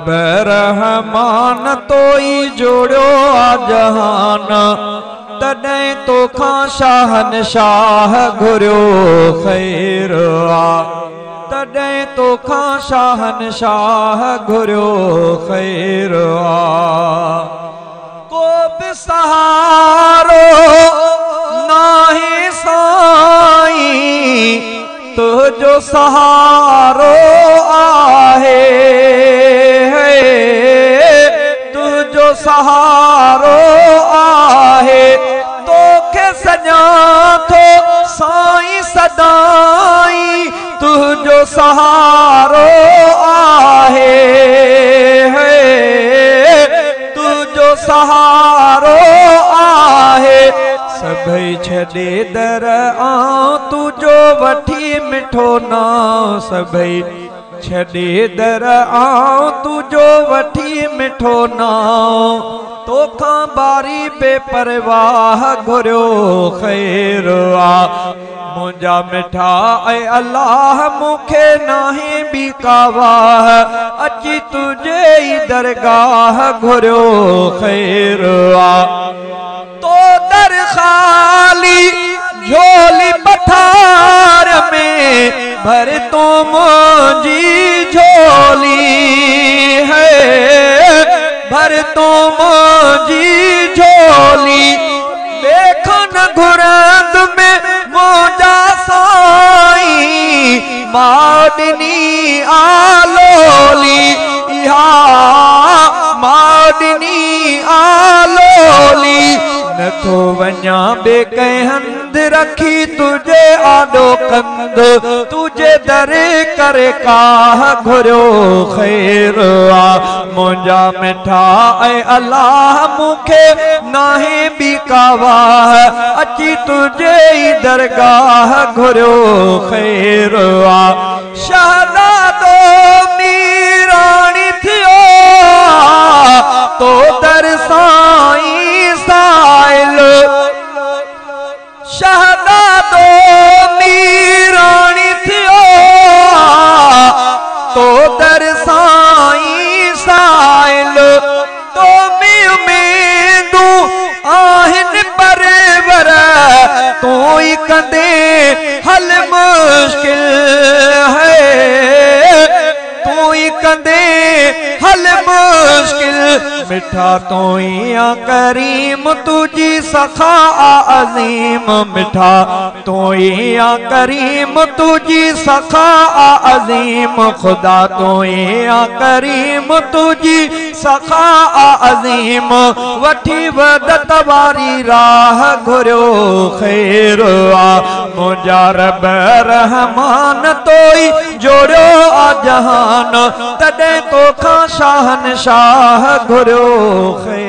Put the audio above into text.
रहमान तोई जोड़ियो आ जहान तॾहिं तोखां शाहनशाह घुरियो ख़ैर आ तॾहिं तोखां शाहनशाह घुरियो ख़ैर आ को बि सहारो नाहे साईं तुझो सहारो आहे तुझो सहारो आहे तोखे सॼा थो साईं सदाई तुझो सहारो आहे तुझो सहारो आहे सभई छॾे दर आऊं तुझो वठी मिठो नाम सभई छॾे दर आऊं तुझो वठी मिठो नाम तोखां बारी बेपरवाह घुरियो ख़ैर आ मुंहिंजा मिठा ऐं अल्लाह मूंखे नाहे बि का वाह अची तुझे ई दरगाह घुरियो ख़ैर आ तो दर खाली झोली पथार में भर तो मुंहिंजी झोली है भर तो मुंहिंजी झोली देखन घुरंद में मुंहिंजा साईं माडनी आलोली इहा माडनी आलोली नथो वञा बे कंहिं हंध रखी तुझे आॾो कंद तुझे दर करे काह घुरियो ख़ैर आ मुंहिंजा मिठा ऐं अल्लाह मूंखे नाहे बि का वाह अची तुझे ई दरगाह घुरियो ख़ैर आ शहज़ादो मीराणी थियो तो दर साईं साइल शहज़ादो मीराणी थियो तो दर साईं साइल तो उम्मीदूं आहिनि परवर तूं ई कंदे हल मुश्किल है तूं ई कंदे हल मुश्किल मिठा तो या करीम तुझी सखा अजीम मिठा तो या करीम तुझी सखा अजीम खुदा तो या करीम तुझी सखा अजीम वठी वदत वारी राह घुरियो ख़ैर आ मुंहिंजा रब रहमान तोई जोड़ियो आ जहान तॾहिं तोखां शाहनशाह घुरियो ख़ैर